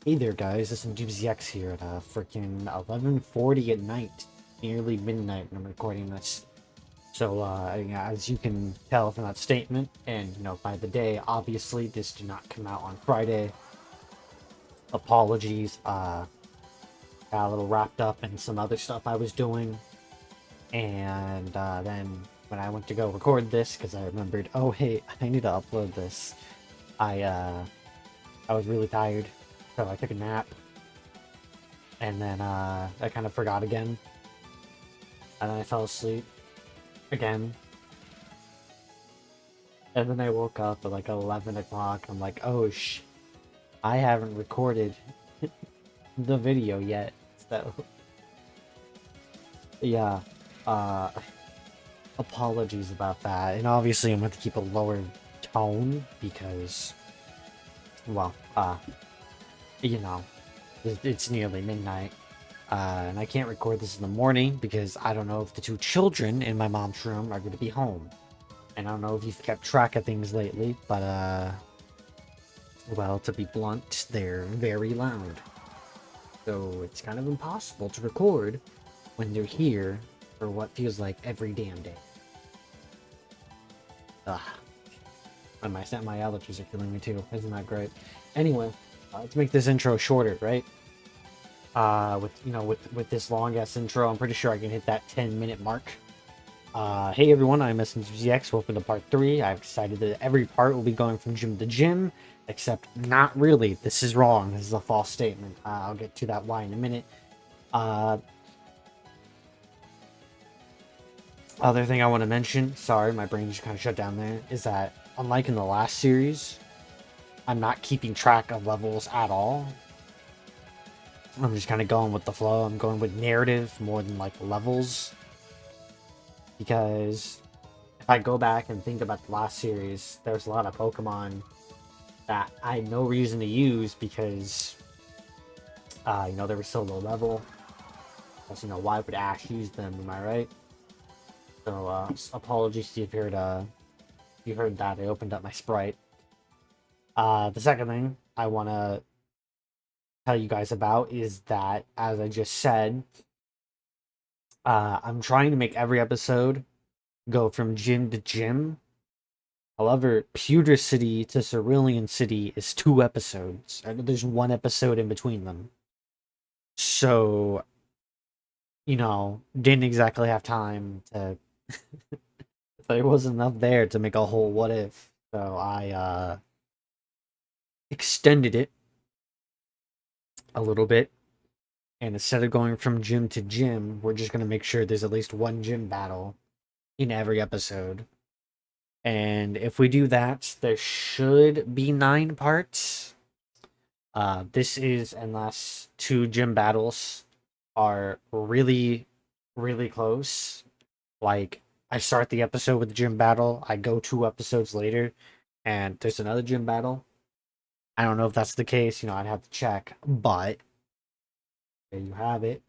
Hey there guys, SMDBZX here at freaking 11:40 at night, nearly midnight when I'm recording this. So as you can tell from that statement, and by the day, obviously this did not come out on Friday. Apologies, got a little wrapped up in some other stuff I was doing, and then when I went to go record this, because I remembered, oh hey, I need to upload this. I was really tired, so I took a nap. And then I kind of forgot again. And then I fell asleep again. And then I woke up at like 11 o'clock. I'm like, oh I haven't recorded the video yet. So yeah, apologies about that. And obviously I'm going to keep a lower tone because, well, it's nearly midnight. And I can't record this in the morning because I don't know if the two children in my mom's room are going to be home. And I don't know if you've kept track of things lately, but, well, to be blunt, they're very loud. So it's kind of impossible to record when they're here for what feels like every damn day. Ugh. And my allergies are killing me too. Isn't that great? Anyway, let's make this intro shorter, right? With this long ass intro, I'm pretty sure I can hit that 10-minute mark. Hey everyone, I'm SMDBZX. Welcome to part 3. I've decided that every part will be going from gym to gym, except not really. This is wrong. This is a false statement. I'll get to that why in a minute. Other thing I want to mention, sorry, my brain just kind of shut down there, is that unlike in the last series, I'm not keeping track of levels at all. I'm just kind of going with the flow. I'm going with narrative more than like levels. Because if I go back and think about the last series, there's a lot of Pokemon that I had no reason to use because, they were so low level. Plus, why would Ash use them? Am I right? So, apologies if you heard that. I opened up my Sprite. The second thing I want to tell you guys about is that, as I just said, I'm trying to make every episode go from gym to gym. However, Pewter City to Cerulean City is 2 episodes. There's 1 episode in between them. So, didn't exactly have time to... there wasn't enough there to make a whole what if. So I extended it a little bit. And instead of going from gym to gym, we're just going to make sure there's at least 1 gym battle in every episode. And if we do that, there should be 9 parts. This is unless 2 gym battles are really, really close. Like, I start the episode with the gym battle, I go 2 episodes later, and there's another gym battle. I don't know if that's the case, I'd have to check, but there you have it.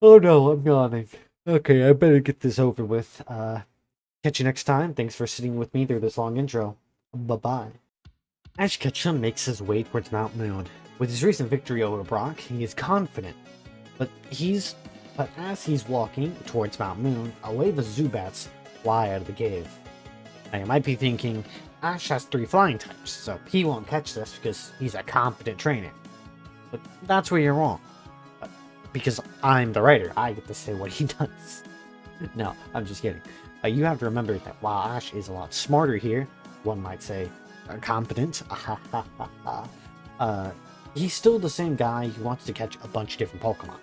Oh no, I'm yawning. Okay, I better get this over with. Catch you next time. Thanks for sitting with me through this long intro. Bye-bye. As KETCHUM makes his way towards Mount Moon, with his recent victory over Brock, he is confident. But as he's walking towards Mount Moon, a wave of Zubats fly out of the cave. Now you might be thinking, Ash has 3 flying types, so he won't catch this because he's a competent trainer. But that's where you're wrong. Because I'm the writer, I get to say what he does. No, I'm just kidding. You have to remember that while Ash is a lot smarter here, one might say competent, he's still the same guy who wants to catch a bunch of different Pokemon.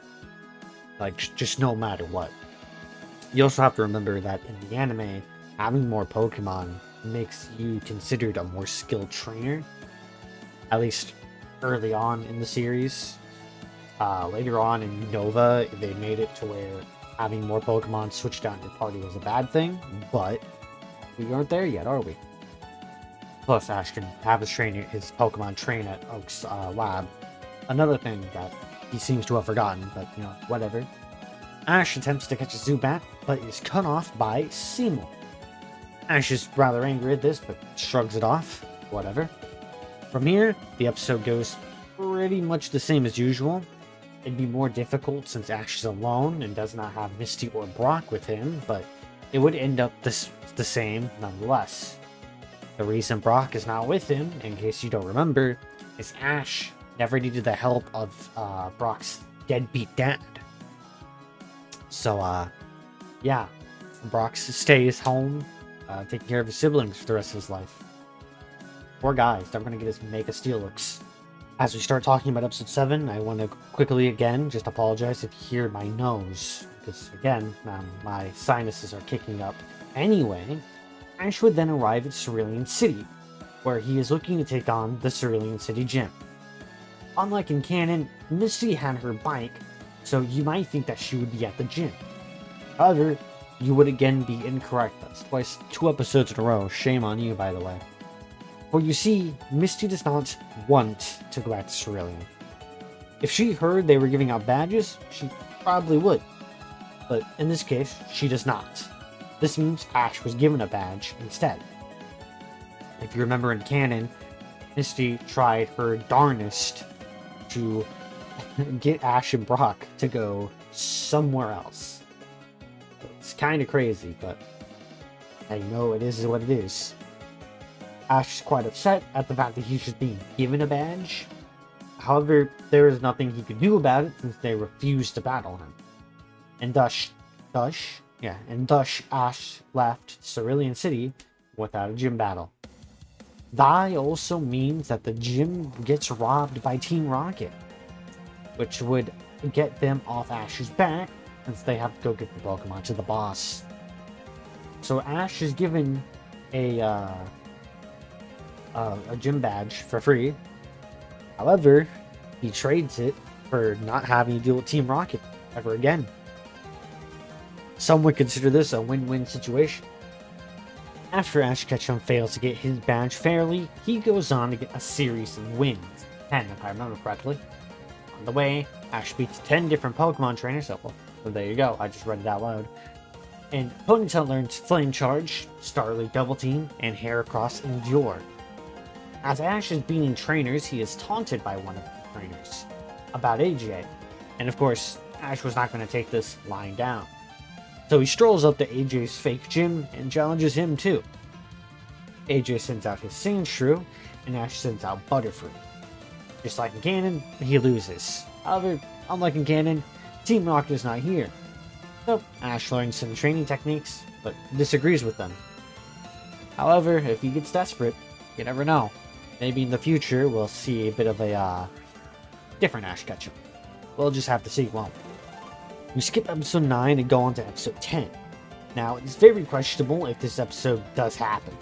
Like, just no matter what. You also have to remember that in the anime, having more Pokemon makes you considered a more skilled trainer. At least early on in the series. Later on in Nova, they made it to where having more Pokemon switched out in your party was a bad thing, but we aren't there yet, are we? Plus, Ash can have his Pokemon train at Oak's lab. Another thing that he seems to have forgotten, but, whatever. Ash attempts to catch a Zubat, but is cut off by Seymour. Ash is rather angry at this, but shrugs it off. Whatever. From here, the episode goes pretty much the same as usual. It'd be more difficult since Ash is alone and does not have Misty or Brock with him, but it would end up the same nonetheless. The reason Brock is not with him, in case you don't remember, is Ash never needed the help of Brock's deadbeat dad. So, yeah, Brock stays home, taking care of his siblings for the rest of his life. Poor guy's never gonna get his Mega Steel looks. As we start talking about episode 7, I want to quickly again just apologize if you hear my nose, because again, my sinuses are kicking up. Anyway, Ash would then arrive at Cerulean City, where he is looking to take on the Cerulean City Gym. Unlike in canon, Misty had her bike, so you might think that she would be at the gym. However, you would again be incorrect. That's twice 2 episodes in a row. Shame on you, by the way. For you see, Misty does not want to go back to Cerulean. If she heard they were giving out badges, she probably would. But in this case, she does not. This means Ash was given a badge instead. If you remember in canon, Misty tried her darnest to get Ash and Brock to go somewhere else. It's kind of crazy, but I know it is what it is. Ash is quite upset at the fact that he's just being given a badge. However, there is nothing he could do about it since they refused to battle him. And thus Ash left Cerulean City without a gym battle. That also means that the gym gets robbed by Team Rocket, which would get them off Ash's back since they have to go get the Pokemon to the boss. So Ash is given a gym badge for free. However, he trades it for not having to deal with Team Rocket ever again. Some would consider this a win-win situation. After Ash Ketchum fails to get his badge fairly, he goes on to get a series of wins. 10 if I remember correctly. On the way, Ash beats 10 different Pokemon trainers. So there you go, I just read it out loud. And Ponyta learns Flame Charge, Starly Double Team, and Heracross Endure. As Ash is beating trainers, he is taunted by one of the trainers about AJ. And of course, Ash was not going to take this lying down. So he strolls up to AJ's fake gym and challenges him too. AJ sends out his Sandshrew, and Ash sends out Butterfree. Just like in canon, he loses. However, unlike in canon, Team Rocket is not here. So Ash learns some training techniques, but disagrees with them. However, if he gets desperate, you never know. Maybe in the future we'll see a bit of a different Ash Ketchum. We'll just have to see, won't we? We skip episode 9 and go on to episode 10. Now, it's very questionable if this episode does happen.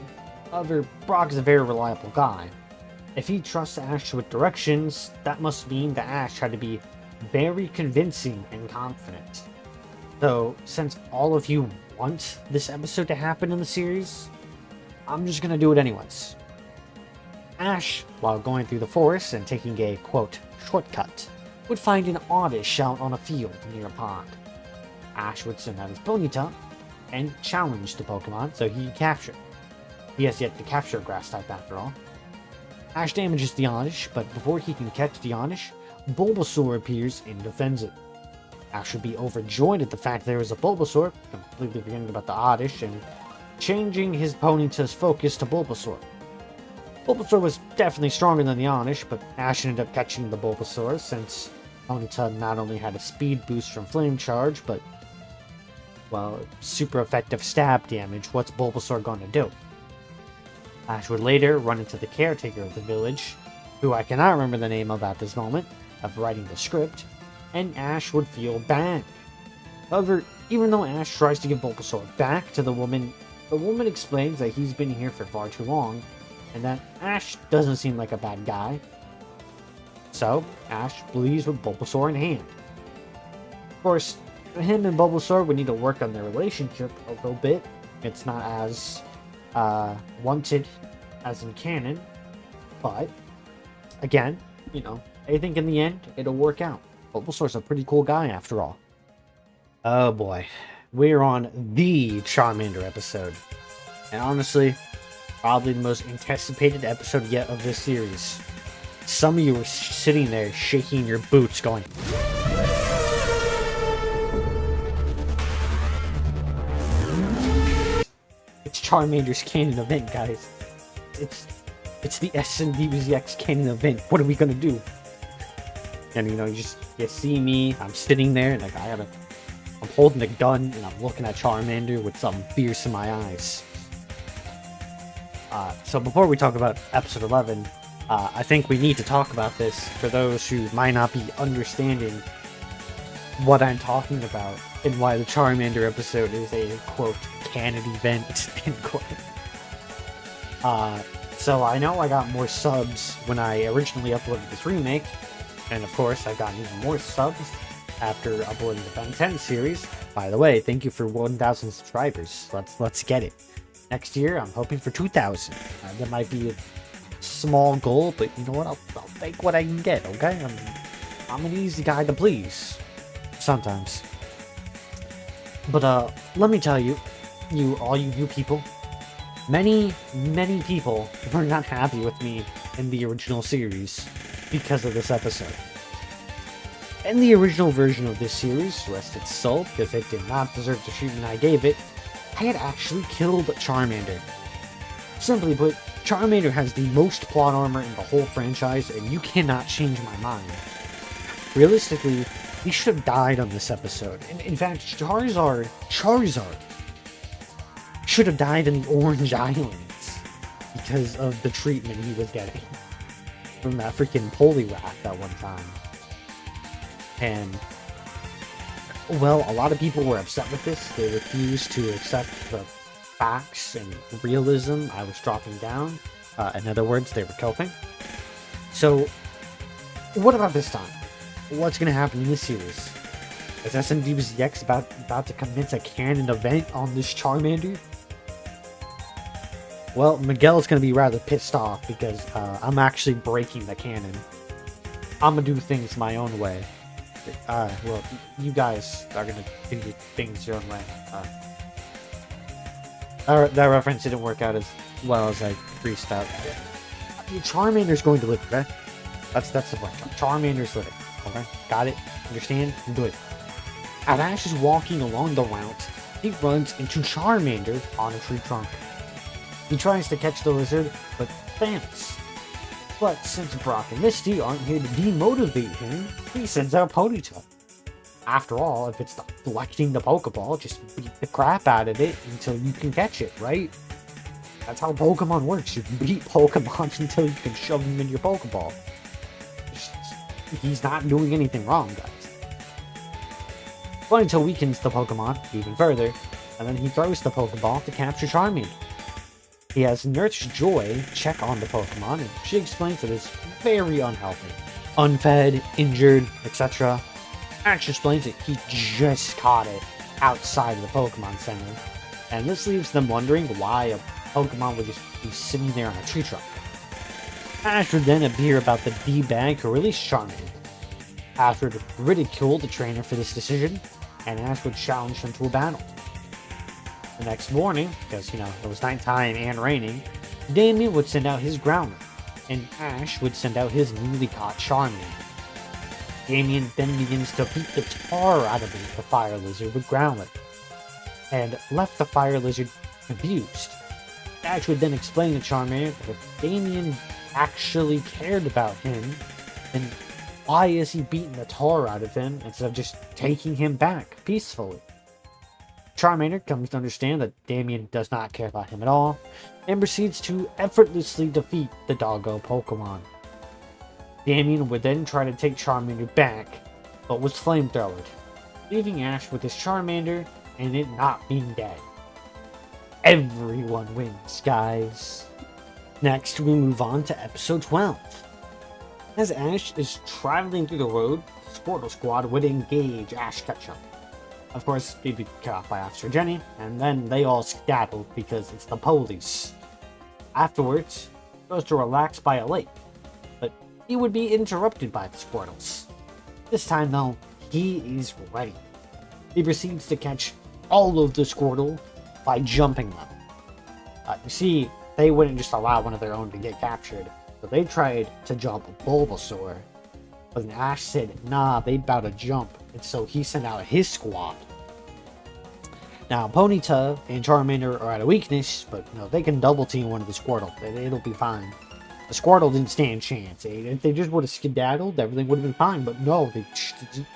However, Brock is a very reliable guy. If he trusts Ash with directions, that must mean that Ash had to be very convincing and confident. So, since all of you want this episode to happen in the series, I'm just gonna do it anyways. Ash, while going through the forest and taking a, quote, shortcut, would find an Oddish out on a field near a pond. Ash would send out his Ponyta and challenge the Pokemon so he can capture. He has yet to capture a grass type after all. Ash damages the Oddish, but before he can catch the Oddish, Bulbasaur appears and defends it. Ash would be overjoyed at the fact there is a Bulbasaur, completely forgetting about the Oddish, and changing his Ponyta's focus to Bulbasaur. Bulbasaur was definitely stronger than the Oddish, but Ash ended up catching the Bulbasaur since Ponyta not only had a speed boost from Flame Charge, but, well, super effective stab damage. What's Bulbasaur gonna do? Ash would later run into the caretaker of the village, who I cannot remember the name of at this moment, of writing the script, and Ash would feel bad. However, even though Ash tries to give Bulbasaur back to the woman explains that he's been here for far too long, and that Ash doesn't seem like a bad guy. So, Ash leaves with Bulbasaur in hand. Of course, him and Bulbasaur would need to work on their relationship a little bit. It's not as wanted as in canon, but again, you know, I think in the end it'll work out. Bulbasaur's a pretty cool guy after all. Oh boy, we're on the Charmander episode, and honestly, probably the most anticipated episode yet of this series. some of you were sitting there shaking your boots going, it's Charmander's canon event, guys. It's the SMDBZX canon event. What are we gonna do? And you know, you see me, I'm sitting there, like I'm holding a gun, and I'm looking at Charmander with something fierce in my eyes. So before we talk about episode 11, I think we need to talk about this for those who might not be understanding what I'm talking about and why the Charmander episode is a, quote, canon event, end quote. So I know I got more subs when I originally uploaded this remake, and of course I got even more subs after uploading the Ben 10 series. By the way, thank you for 1,000 subscribers. Let's get it. Next year, I'm hoping for 2,000. That might be a small goal, but you know what? I'll take what I can get, okay? I'm an easy guy to please. Sometimes. But, let me tell you, all you people, many people were not happy with me in the original series because of this episode. In the original version of this series, rest its soul, because it did not deserve the treatment I gave it, I had actually killed Charmander. Simply put, Charmander has the most plot armor in the whole franchise, and you cannot change my mind. Realistically, he should have died on this episode. In fact, Charizard should have died in the Orange Islands because of the treatment he was getting from that freaking Poliwrath that one time. And, well, a lot of people were upset with this. They refused to accept the facts and realism I was dropping down. In other words, they were coping. So, what about this time? What's going to happen in this series? Is SMDBZX about to commence a canon event on this Charmander? Well, Miguel's going to be rather pissed off because I'm actually breaking the canon. I'm going to do things my own way. Well, you guys are going to do things your own way. That reference didn't work out as well as I creased out. Charmander's going to live, okay? That's the point. Charmander's living, okay? Got it? Understand? Good. As Ash is walking along the route, he runs into Charmander on a tree trunk. He tries to catch the lizard, but fails. But since Brock and Misty aren't here to demotivate him, he sends out Ponyta. After all, if it's deflecting the Pokeball, just beat the crap out of it until you can catch it, right? That's how Pokemon works. You beat Pokemon until you can shove them in your Pokeball. He's not doing anything wrong, guys. Ponyta weakens the Pokemon even further, and then he throws the Pokeball to capture Charmander. He has Nurse Joy check on the Pokemon, and she explains that it's very unhealthy. Unfed, injured, etc. Ash explains that he just caught it outside the Pokemon Center, and this leaves them wondering why a Pokemon would just be sitting there on a tree trunk. Ash would then appear about the D-bag who released Charmander. Ash would ridicule the trainer for this decision, and Ash would challenge him to a battle. The next morning, because, you know, it was nighttime and raining, Damien would send out his Groundler, and Ash would send out his newly caught Charmander. Damien then begins to beat the tar out of the Fire Lizard with Groundler, and left the Fire Lizard confused. Ash would then explain to Charmander that if Damien actually cared about him, then why is he beating the tar out of him instead of just taking him back peacefully? Charmander comes to understand that Damien does not care about him at all, and proceeds to effortlessly defeat the doggo Pokemon. Damien would then try to take Charmander back, but was flamethrowered, leaving Ash with his Charmander and it not being dead. Everyone wins, guys. Next, we move on to episode 12. As Ash is traveling through the road, Squirtle Squad would engage Ash Ketchum. Of course, he'd be cut off by Officer Jenny, and then they all skedaddle because it's the police. Afterwards, he goes to relax by a lake, but he would be interrupted by the Squirtles. This time, though, he is ready. He proceeds to catch all of the Squirtle by jumping them. You see, they wouldn't just allow one of their own to get captured. So they tried to jump Bulbasaur, but then Ash said, nah, they about to jump. And so he sent out his squad. Now, Ponyta and Charmander are at a weakness, but they can double team one of the Squirtle. It'll be fine. The Squirtle didn't stand a chance. If they just would have skedaddled, everything would have been fine. But no,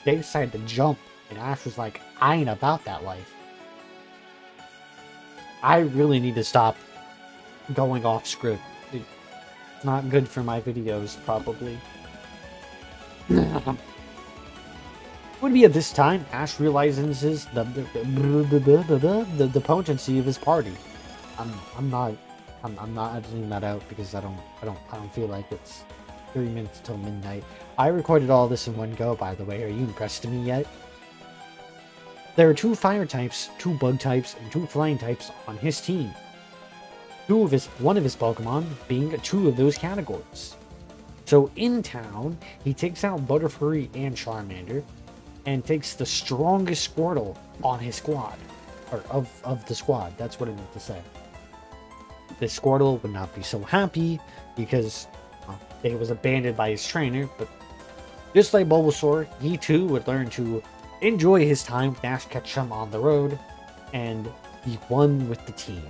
they decided to jump. And Ash was like, I ain't about that life. I really need to stop going off script. It's not good for my videos, probably. Would be at this time Ash realizes the potency of his party. I'm not editing that out because I don't feel like it's 30 minutes till midnight. I recorded all this in one go, by the way. Are you impressed with me yet? There are 2 fire types, 2 bug types, and 2 flying types on his team. One of his Pokemon being 2 of those categories. So in town, he takes out Butterfree and Charmander, and takes the strongest Squirtle on his squad. Or of the squad, that's what I meant to say. This Squirtle would not be so happy because he was abandoned by his trainer, but just like Bulbasaur, he too would learn to enjoy his time with Ash Ketchum on the road, and he won with the team.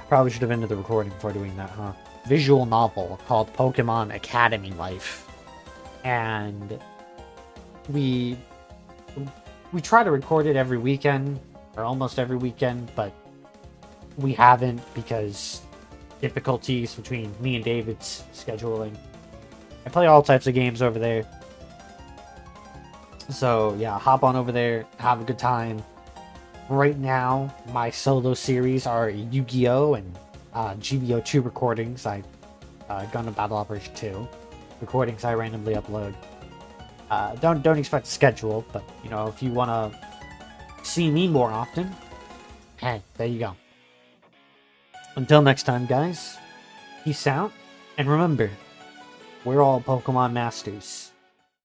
Probably should have ended the recording before doing that, huh? Visual novel called Pokemon Academy Life, and we try to record it every weekend, or almost every weekend, but we haven't because difficulties between me and David's scheduling. I play all types of games over there, so yeah, hop on over there, have a good time. Right now, my solo series are Yu-Gi-Oh! And GBO 2 recordings. Gun Battle Operation 2 recordings I randomly upload. Don't expect a schedule, but if you want to see me more often, hey, there you go. Until next time, guys, peace out, and remember, we're all Pokemon Masters.